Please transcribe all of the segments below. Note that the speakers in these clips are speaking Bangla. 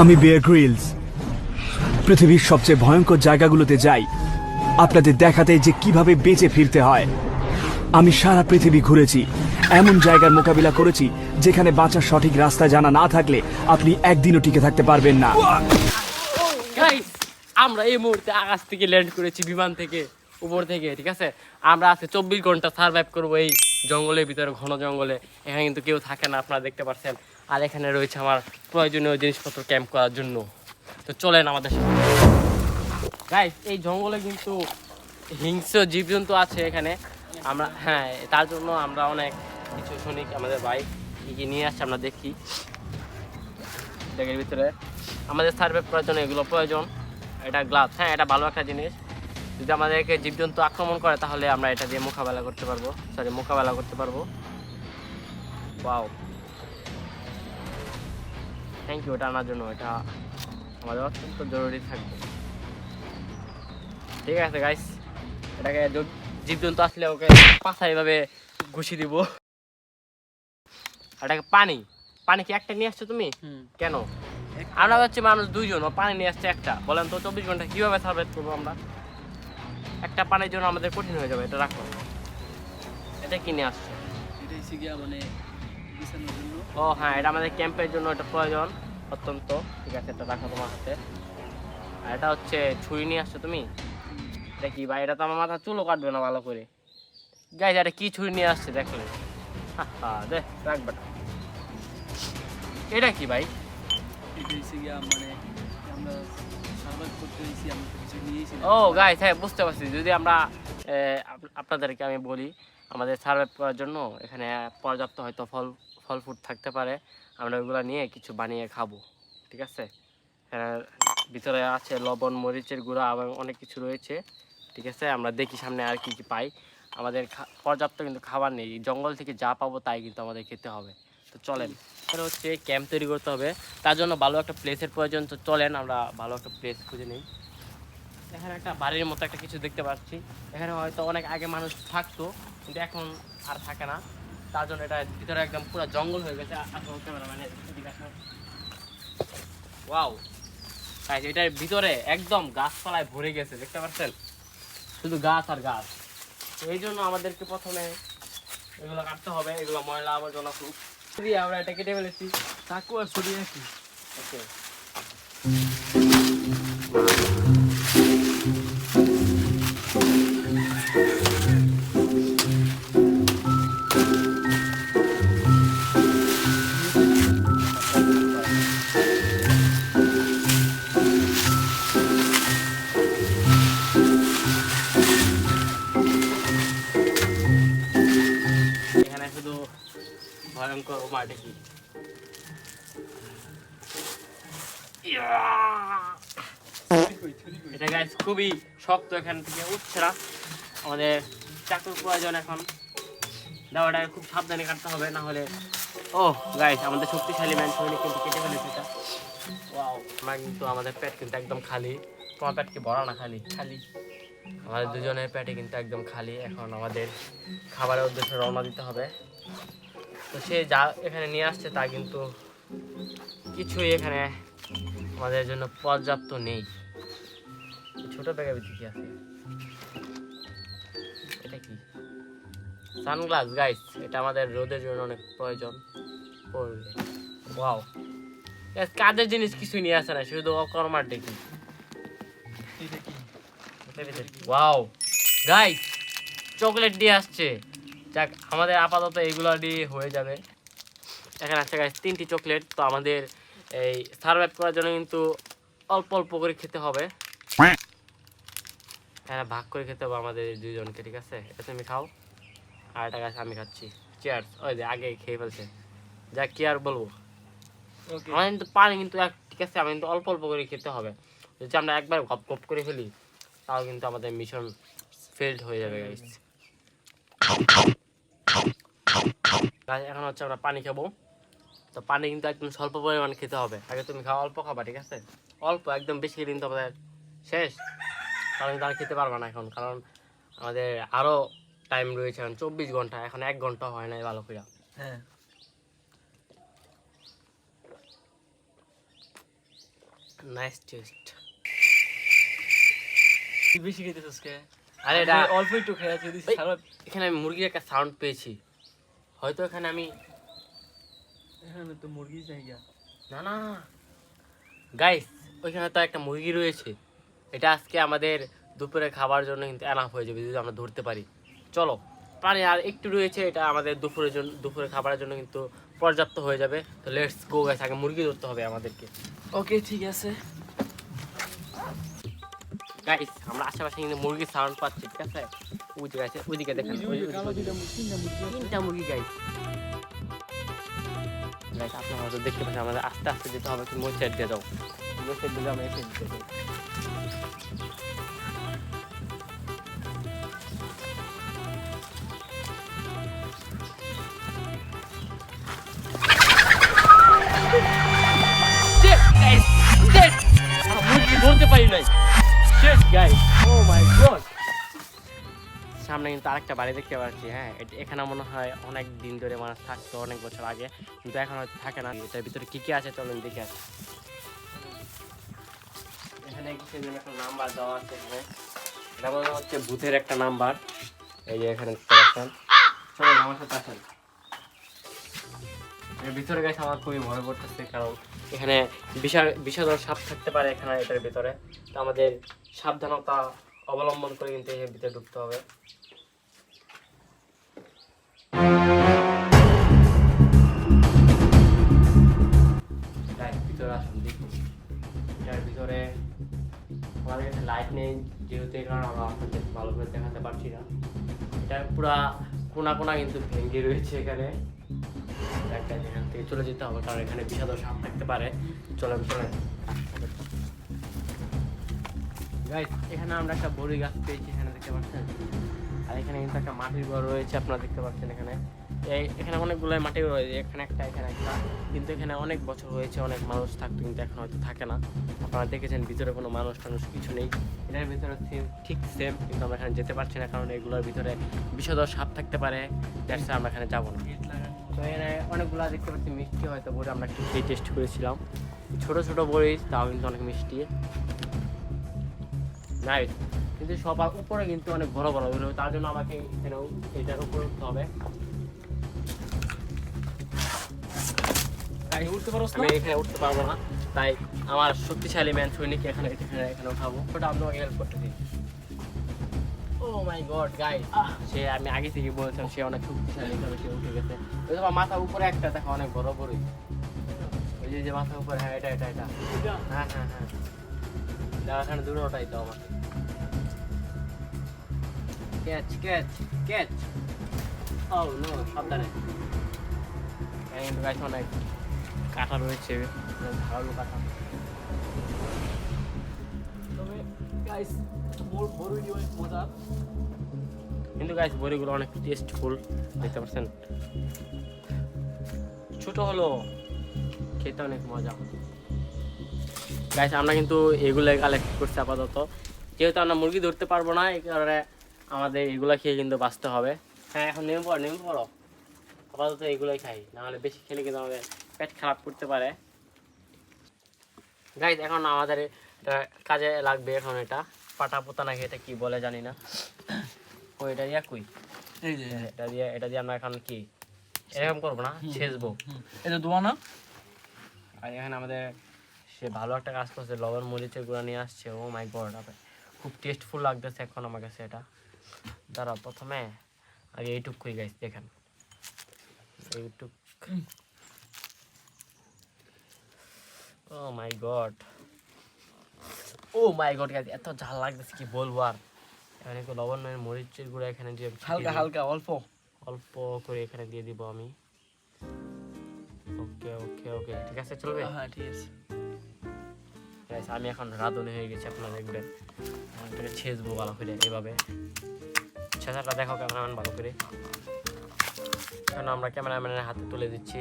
আমি বেয়ার গ্রিলস পৃথিবীর সবচেয়ে ভয়ঙ্কর জায়গাগুলোতে যাই আপনাদের দেখাতে যে কিভাবে বেঁচে ফিরতে হয়। আমি সারা পৃথিবী ঘুরেছি, এমন জায়গার মোকাবিলা করেছি যেখানে বাঁচার সঠিক রাস্তা জানা না থাকলে আপনি একদিনও টিকে থাকতে পারবেন না। গাইস, আমরা এই মুহূর্তে আকাশ থেকে ল্যান্ড করেছি, বিমান থেকে, উপর থেকে, ঠিক আছে। আমরা আজকে 24 ঘন্টা সার্ভাইভ করবো এই জঙ্গলের ভিতরে, ঘন জঙ্গলে। এখানে কিন্তু কেউ থাকে না, আপনারা দেখতে পাচ্ছেন। আর এখানে রয়েছে আমার প্রয়োজনীয় জিনিসপত্র ক্যাম্প করার জন্য। তো চলেন আমাদের সাথে। গাইস, এই জঙ্গলে কিন্তু হিংস্র জীবজন্তু আছে এখানে। আমরা তার জন্য আমরা অনেক কিছু শুনি। আমাদের ভাই কি কি নিয়ে আসছে আমরা দেখি। ব্যাগের ভিতরে আমাদের সার্ভাইভ করার জন্য এগুলো প্রয়োজন। এটা গ্লাভস, এটা ভালো একটা জিনিস। যদি আমাদেরকে জীবজন্তু আক্রমণ করে তাহলে আমরা এটা দিয়ে মোকাবেলা করতে পারবো। ওয়াও, থ্যাংক ইউ এটা আনার জন্য। এটা আমাদের অত্যন্ত জরুরি থাকবে। ঠিক আছে গাইস, এটাকে জীবজন্তু আসলে ওকে পাশা এভাবে ঘুষি দিব। এটাকে পানি কি একটা নিয়ে আসছো তুমি? কেন? আমরা হচ্ছে মানুষ দুইজন, ও পানি নিয়ে আসছে একটা। বলেন তো 24 ঘন্টা কিভাবে সার্ভাইভ করবো আমরা? একটা পানির জন্য আমাদের কঠিন হয়ে যাবে। এটা রাখো। এটা কি নিয়ে আসছো? ও হ্যাঁ, এটা আমাদের ক্যাম্পের জন্য এটা প্রয়োজন অত্যন্ত। ঠিক আছে, এটা রাখো তোমার হাতে। আর এটা হচ্ছে ছুরি নিয়ে আসছো তুমি? এটা কি ভাই? এটা তো আমার মাথা চুলও কাটবে না ভালো করে। গাইস, এটা কি ছুরি নিয়ে আসছে দেখলে? দে রাখবে না। এটা কি ভাই? ও গাইস, হ্যাঁ বুঝতে পারছি। যদি আমরা আপনাদেরকে আমি বলি, আমাদের সার্ভাইভ করার জন্য এখানে পর্যাপ্ত হয়তো ফল ফুড থাকতে পারে। আমরা ওইগুলো নিয়ে কিছু বানিয়ে খাবো, ঠিক আছে। ভিতরে আছে লবণ, মরিচের গুঁড়া এবং অনেক কিছু রয়েছে, ঠিক আছে। আমরা দেখি সামনে আর কি কি পাই। আমাদের পর্যাপ্ত কিন্তু খাবার নেই। জঙ্গল থেকে যা পাবো তাই কিন্তু আমাদের খেতে হবে। তো চলেন, এটা হচ্ছে ক্যাম্প তৈরি করতে হবে। তার জন্য ভালো একটা প্লেসের প্রয়োজন। তো চলেন আমরা ভালো একটা প্লেস খুঁজে নিই। এখানে একটা বাড়ির মতো একটা কিছু দেখতে পাচ্ছি। এখানে হয়তো অনেক আগে মানুষ থাকতো, কিন্তু এখন আর থাকে না। তার জন্য এটা ভিতরে একদম পুরো জঙ্গল হয়ে গেছে। আসলে ক্যামেরাম্যানের এদিকে আসো। ওয়াও গাইস, এটার ভিতরে একদম গাছপালায় ভরে গেছে, দেখতে পাচ্ছেন? শুধু গাছ আর গাছ। তো এই জন্য আমাদেরকে প্রথমে এগুলো কাটতে হবে। এগুলো ময়লা আবর্জনা খুব দিয়ে আমরা এটা কেটে ফেলেছি। চাকু আর ছুরি নাকি? ওকে, এখানে শুধু ভয়ঙ্কর মাটি কি। এটা গাইস খুবই শক্ত, এখান থেকে উঠছে না। আমাদের চাকুর প্রয়োজন এখন। দাওয়াটা খুব সাবধানে কাটতে হবে, না হলে ও গাইস, আমাদের শক্তিশালী ম্যান সৈনিক কিন্তু কেটে ফেলেছে এটা। ওয়াও, আমরা কিন্তু আমাদের পেট কিন্তু একদম খালি। তোমার পেট কি ভরা না? খালি খালি। আমাদের দুজনের পেটে কিন্তু একদম খালি। এখন আমাদের খাবারের উদ্দেশ্যে রওনা দিতে হবে। তো সে যা এখানে নিয়ে আসছে তা কিন্তু কিছুই এখানে আমাদের জন্য পর্যাপ্ত নেই। ছোট ব্যাগের ভিতরে কি আছে? এটা কি? সানগ্লাস গাইস, এটা আমাদের রোদের জন্য অনেক প্রয়োজন পড়বে। ওয়াও, কাজের জিনিস কিছু নিয়ে আসে না, শুধু অকর্মার ডেকে। ওয়াও গাইস, চকলেট দিয়ে আসছে। যাক, আমাদের আপাতত এইগুলো দিয়ে হয়ে যাবে। এখানে আছে গাইস 3টি চকলেট। তো আমাদের এই সার্ভাইভ করার জন্য কিন্তু অল্প অল্প করে খেতে হবে। হ্যাঁ, ভাগ করে খেতে হবে আমাদের দুইজনকে, ঠিক আছে। এটা তুমি খাও, আর এটা গাছ আমি খাচ্ছি। চিয়ার্স। ওই যে আগে খেয়ে ফেলছে, যা কি আর বলবো। আমার কিন্তু পানি কিন্তু ঠিক আছে, আমি কিন্তু অল্প অল্প করে খেতে হবে। যদি আমরা একবার গপ গপ করে ফেলি তাও কিন্তু আমাদের মিশন ফেলড হয়ে যাবে গাইস। এখন হচ্ছে আমরা পানি খাবো। তো পানি কিন্তু একদম স্বল্প পরিমাণে খেতে হবে। আগে তুমি খাও, অল্প খাবা, ঠিক আছে। অল্প, একদম বেশি খেলে কিন্তু আমাদের শেষ। কারণ কিন্তু আর খেতে পারবো না এখন, কারণ আমাদের আরো টাইম রয়েছে। এখন 24 ঘন্টা, এখন 1 ঘন্টা হয় নাই ভালো করে। হ্যাঁ, নাইস টেস্ট। বেশি খেতেছিস কে? আরে এটা অল্প একটু খেয়েছি দিস এই, সারা। এখানে আমি মুরগির একটা সাউন্ড পেয়েছি, হয়তো এখানে আমি এখানে তো মুরগি জায়গা। না না গাইস, ওইখানে তো একটা মুরগি রয়েছে। এটা আজকে আমাদের দুপুরে খাবার জন্য কিন্তু এনাফ হয়ে যাবে যদি আমরা ধরতে পারি। চলো, পানি আর একটু রয়েছে, এটা আমাদের দুপুরে খাবারের জন্য কিন্তু পর্যাপ্ত হয়ে যাবে। তো লেটস গো গাইস, আগে মুরগি ধরতে হবে আমাদেরকে। ওকে ঠিক আছে। গাইস আমরা আশেপাশে কিন্তু মুরগির সাউন্ড পাচ্ছি, ঠিক আছে? ওইদিকে আছে, ওইদিকে দেখেন, তিনটা মুরগি গাইস। গাইস আপনারা হয়তো দেখতে পাচ্ছেন, আমাদের আস্তে আস্তে যেতে হবে। তুমি ওই সাইড দিয়ে যাও, ওই সাইড দিয়ে আমরা এই সাইড দিয়ে যাই। বলতে পারি নাই। সামনে কিন্তু আরেকটা বাড়ি দেখতে পাচ্ছি। হ্যাঁ, এখানে মনে হয় অনেক দিন ধরে মানুষ থাকতো, অনেক বছর আগে, কিন্তু এখন হয়তো থাকে না। এটার ভিতরে কি কি আছে চলুন দেখে আসি। এখানে কিসের জন্য একটা নাম্বার দেওয়া আছে। এখানে এটা মনে হচ্ছে ভূতের একটা নাম্বার। এই যে এখানে দেখতে পাচ্ছেন। চলুন আমার সাথে আসেন। এর ভিতরে গেছে আমার খুবই ভয় করতেছে, কারণ এখানে বিষাদর সাপ থাকতে পারে এখানে এটার ভিতরে। তো আমাদের সাবধানতা অবলম্বন করে কিন্তু এর ভিতরে ঢুকতে হবে। ভিতরে আসুন, দেখুন এটার ভিতরে আমাদের কাছে লাইট নেই, যেহেতু এই কারণে আমরা আপনাদের ভালো করে দেখাতে পারছি না। এটা পুরা কোনা কোনা কিন্তু ভেঙে রয়েছে এখানে। এখান থেকে চলে যেতে হবে, কারণ এখানে বিষাদর সাপ থাকতে পারে। চলেন চলেন। গাইস এখানে আমরা একটা বড়ি গাছ পেয়েছি, এখানে দেখতে পাচ্ছেন। আর এখানে কিন্তু একটা মাটির ঘর রয়েছে, আপনারা দেখতে পাচ্ছেন। এখানে অনেকগুলো মাটির রয়েছে, এখানে একটা, এখানে একটা। কিন্তু এখানে অনেক বছর হয়েছে, অনেক মানুষ থাকতো, কিন্তু এখন হয়তো থাকে না। আপনারা দেখেছেন ভিতরে কোনো মানুষ টানুষ কিছু নেই। এটার ভিতরে ঠিক সেম, কিন্তু আমরা এখানে যেতে পারছি না, কারণ এগুলোর ভিতরে বিষধর সাপ থাকতে পারে। দ্যাটস আমরা এখানে যাবো না। তো এখানে অনেকগুলো দেখতে পাচ্ছি মিষ্টি, হয়তো বড়ি আমরা একটু খেয়ে টেস্ট করেছিলাম। ছোট ছোট বড়ি, তাও কিন্তু অনেক মিষ্টি। নাইস, কিন্তু সবার উপরে কিন্তু অনেক বড় বড়, তার জন্য আমাকে এখানেও এটার উপরে উঠতে হবে। আমি এখানে উঠতে পারবো না, তাই আমার শক্তিশালী ম্যান সৈনিক এখানে এখানে উঠাবো। ওটা আমি তোমাকে হেল্প করতে দিই। ও মাই গড গাইস, সে আমি আগে থেকে বলেছিলাম সে অনেক শক্তিশালী, তবে সে উঠে গেছে। ওই তোমার মাথার উপরে একটা দেখো, অনেক বড় বড়ই। ওই যে মাথার উপরে, হ্যাঁ এটা এটা এটা, হ্যাঁ হ্যাঁ হ্যাঁ, দাও এখানে দূরে ওটাই দাও আমাকে। Catch catch catch. Oh no, সাবধানে। কিন্তু গাইস অনেক কাটা রয়েছে, ধারালো কাটা। তবে গাইস বড়ি অনেক মজা। কিন্তু গাইস বড়িগুলো অনেক টেস্টফুল, দেখতে পাচ্ছেন। ছোট হলো, খেতে অনেক মজা। গাইস আমরা কিন্তু এগুলো কালেক্ট করছি আপাতত, যেহেতু আমরা মুরগি ধরতে পারবো না, এই কারণে আমাদের এগুলো খেয়ে কিন্তু বাঁচতে হবে। হ্যাঁ এখন নেমে পড়ো। আপাতত এগুলোই খাই, নাহলে বেশি খেলে কিন্তু আমাদের পেট খারাপ করতে পারে। গাইস এখন আমাদের এটা কাজে লাগবে। এখন এটা পাটা পোতা নাকি এটা কি বলে জানি না। ওই এটা দিয়ে কই, এই যে এটা দিয়ে আমরা এখন কি এরকম করবো না, ছেঁচবো। এটা দোয়া না। আর এখানে আমাদের সে ভালো একটা কাজ করছে, লবণ মরিচের গুঁড়া নিয়ে আসছে। ও মাই গড, খুব টেস্টফুল লাগতেছে এখন আমার কাছে এটা। দাঁড়াও, প্রথমে আগে এইটুক কই গাইস, দেখেন এইটুক। ও মাই গড, ও মাই গড গাইস, এত ঝাল লাগতেছে কি বলবো আর। এখানে একটু লবণ মরিচের গুঁড়া এখানে দিয়ে হালকা হালকা অল্প অল্প করে এখানে দিয়ে দিব আমি। ওকে ওকে ওকে, ঠিক আছে চলবে। হ্যাঁ ঠিক আছে গাইস আমি এখন রাঁধুনি হয়ে গেছি, আপনারা দেখবেন। এটাকে ছেঁচবো ভালো করে, এভাবে ছেঁচাটা দেখো ক্যামেরাম্যান ভালো করে। কারণ আমরা ক্যামেরাম্যানের হাতে তুলে দিচ্ছি।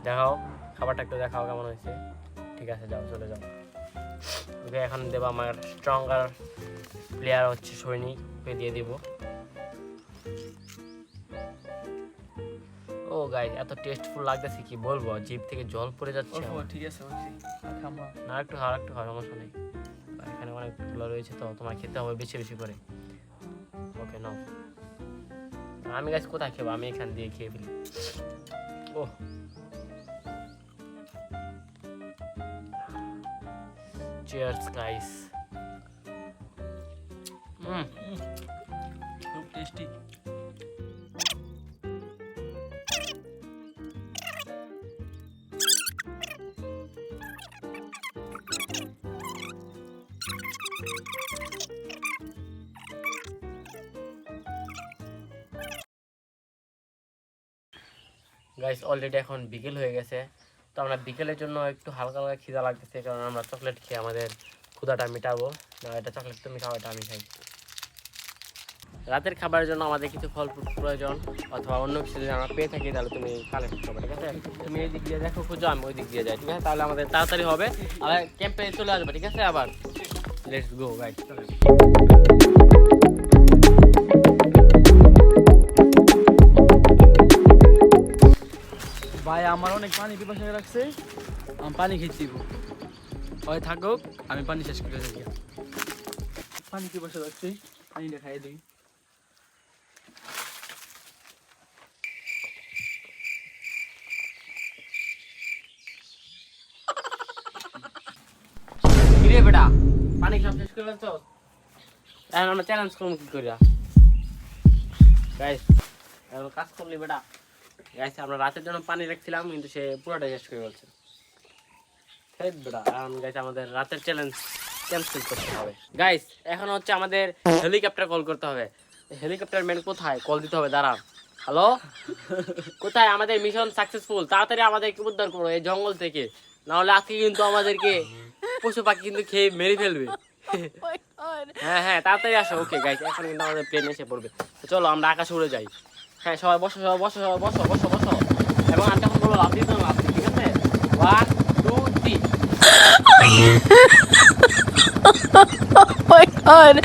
দেখাও খাবারটা, একটু দেখাও কেমন হয়েছে। ঠিক আছে যাও, চলে যাও। ওকে এখন দেবো আমার স্ট্রঙ্গার প্লেয়ার হচ্ছে সৈনিক, ওকে দিয়ে দিব। ও গাইস এত টেস্টফুল লাগতেছে কি বলবো, জিভ থেকে জল পড়ে যাচ্ছে অল্প আমার। ঠিক আছে খামা না একটু খাওয়া সমস্যা নেই, এখানে অনেকগুলো রয়েছে তো তোমার খেতে হবে বেশি বেশি করে। ওকে নাও। আমি গাইস কোথায় খেবো, আমি এখান দিয়ে খেয়ে ফেলি। ও চিয়ার্স গাইস। খুব টেস্টি। গাইস অলরেডি এখন বিকেল হয়ে গেছে, তো আমরা বিকেলের জন্য একটু হালকা হালকা খিদা লাগতেছে, কারণ আমরা চকলেট খেয়ে আমাদের ক্ষুধাটা মেটাবো। না এটা চকলেট তুমি খাও, এটা আমি খাই। রাতের খাবারের জন্য আমাদের কিছু ফল ফ্রুট প্রয়োজন, অথবা অন্য কিছু যদি আমরা পেয়ে থাকি তাহলে তুমি কালেক্ট করবে, ঠিক আছে? তুমি এই দিক দিয়ে দেখো খুঁজো, আমি ওই দিক দিয়ে যাই, ঠিক আছে? তাহলে আমাদের তাড়াতাড়ি হবে, আবার ক্যাম্পে চলে আসবে, ঠিক আছে? আবার লেটস গো গাইস। ভাই আমার অনেক পানি পিপাসা রাখছে, আমি পানি খেতে দিব। হয় থাকুক, আমি পানি শেষ করে থাকি। পানি পিপাসা রাখছে, পানিটা খাইয়ে দিই। কিরে বেটা, পানি সব শেষ করে ফেলছো? এখন আমরা চ্যালেঞ্জ করবো কি করিয়া গাইস, এখন কাজ করলি বেটা। গাইস আমরা রাতের জন্য পানি রাখছিলাম, কিন্তু সে পুরোটা শেষ করে ফেলছে। হেড বেটা, এখন গাইস আমাদের রাতের চ্যালেঞ্জ ক্যান্সেল করতে হবে। গাইস এখন হচ্ছে আমাদের হেলিকপ্টার কল করতে হবে। হেলিকপ্টার ম্যান কোথায়? কল দিতে হবে, দাঁড়া। হ্যালো, কোথায়? আমাদের মিশন সাকসেসফুল, তাড়াতাড়ি আমাদেরকে উদ্ধার করো এই জঙ্গল থেকে, না হলে আজকে কিন্তু আমাদেরকে পশু পাখি কিন্তু খেয়ে মেরে ফেলবে। হ্যাঁ হ্যাঁ তাড়াতাড়ি আসো। ওকে গাইস এখন কিন্তু আমাদের প্লেন এসে পড়বে, তো চলো আমরা আকাশে উড়ে যাই। হ্যাঁ সবাই বসো, সবাই বসো, সবাই বসো বসো বসো, এবং আমি তখন বলবো লাভ দিতে লাভ, ঠিক আছে? 1 2 3। Oh my god.